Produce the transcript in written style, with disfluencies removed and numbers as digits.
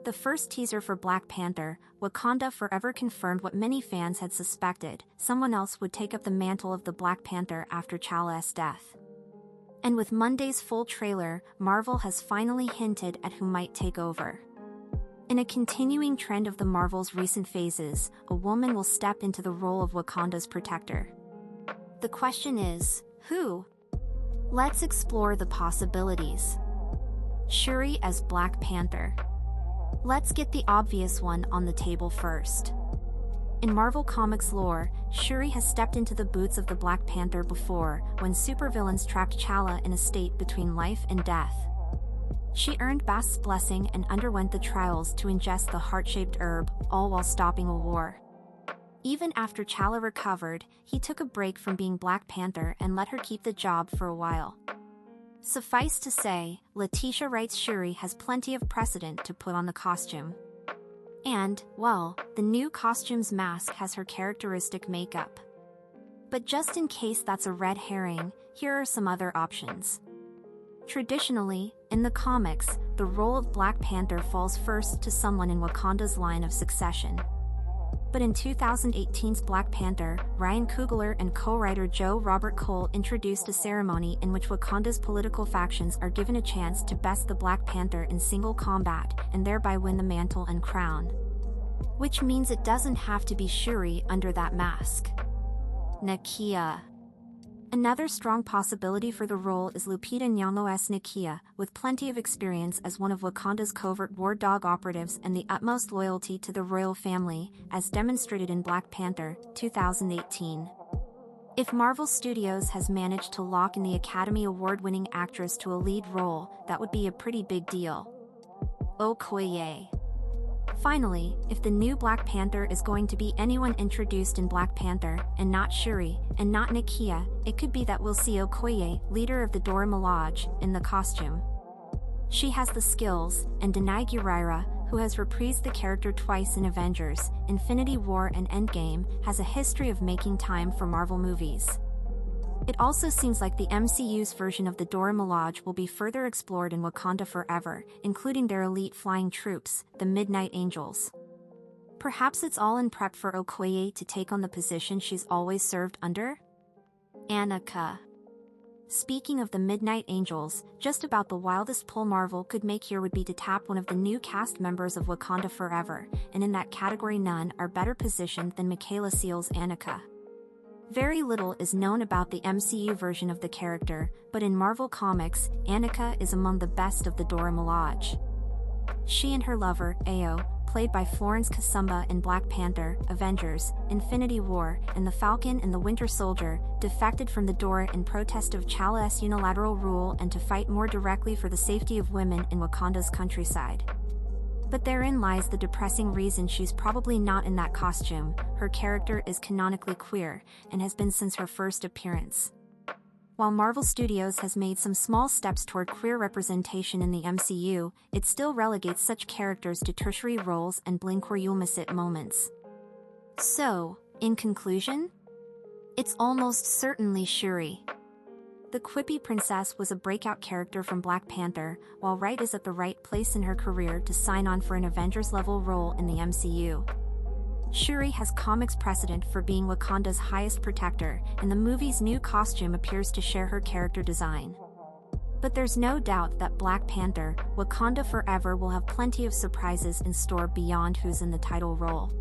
The first teaser for Black Panther, Wakanda Forever confirmed what many fans had suspected: someone else would take up the mantle of the Black Panther after T'Challa's death. And with Monday's full trailer, Marvel has finally hinted at who might take over. In a continuing trend of the Marvel's recent phases, a woman will step into the role of Wakanda's protector. The question is, who? Let's explore the possibilities. Shuri as Black Panther. Let's get the obvious one on the table first. In Marvel Comics lore, Shuri has stepped into the boots of the Black Panther before, when supervillains trapped T'Challa in a state between life and death. She earned Bast's blessing and underwent the trials to ingest the heart-shaped herb, all while stopping a war. Even after T'Challa recovered, he took a break from being Black Panther and let her keep the job for a while. Suffice to say, Letitia writes Shuri has plenty of precedent to put on the costume. And, well, the new costume's mask has her characteristic makeup. But just in case that's a red herring, here are some other options. Traditionally, in the comics, the role of Black Panther falls first to someone in Wakanda's line of succession. But in 2018's Black Panther, Ryan Coogler and co-writer Joe Robert Cole introduced a ceremony in which Wakanda's political factions are given a chance to best the Black Panther in single combat, and thereby win the mantle and crown. Which means it doesn't have to be Shuri under that mask. Nakia. Another strong possibility for the role is Lupita Nyong'o's Nakia, with plenty of experience as one of Wakanda's covert war dog operatives and the utmost loyalty to the royal family, as demonstrated in Black Panther, 2018. If Marvel Studios has managed to lock in the Academy Award-winning actress to a lead role, that would be a pretty big deal. Okoye. Finally, if the new Black Panther is going to be anyone introduced in Black Panther, and not Shuri, and not Nakia, it could be that we'll see Okoye, leader of the Dora Milaje, in the costume. She has the skills, and Denai Gurira, who has reprised the character twice in Avengers, Infinity War and Endgame, has a history of making time for Marvel movies. It also seems like the MCU's version of the Dora Milaje will be further explored in Wakanda Forever, including their elite flying troops, the Midnight Angels. Perhaps it's all in prep for Okoye to take on the position she's always served under? Annika. Speaking of the Midnight Angels, just about the wildest pull Marvel could make here would be to tap one of the new cast members of Wakanda Forever, and in that category none are better positioned than Michaela Seal's Annika. Very little is known about the MCU version of the character, but in Marvel Comics, Annika is among the best of the Dora Milaje. She and her lover, Ayo, played by Florence Kasumba in Black Panther, Avengers, Infinity War, and The Falcon and the Winter Soldier, defected from the Dora in protest of T'Challa's unilateral rule and to fight more directly for the safety of women in Wakanda's countryside. But therein lies the depressing reason she's probably not in that costume. Her character is canonically queer, and has been since her first appearance. While Marvel Studios has made some small steps toward queer representation in the MCU, it still relegates such characters to tertiary roles and blink-or-you'll-miss-it moments. So, in conclusion, it's almost certainly Shuri. The quippy princess was a breakout character from Black Panther, while Wright is at the right place in her career to sign on for an Avengers-level role in the MCU. Shuri has comics precedent for being Wakanda's highest protector, and the movie's new costume appears to share her character design. But there's no doubt that Black Panther, Wakanda Forever will have plenty of surprises in store beyond who's in the title role.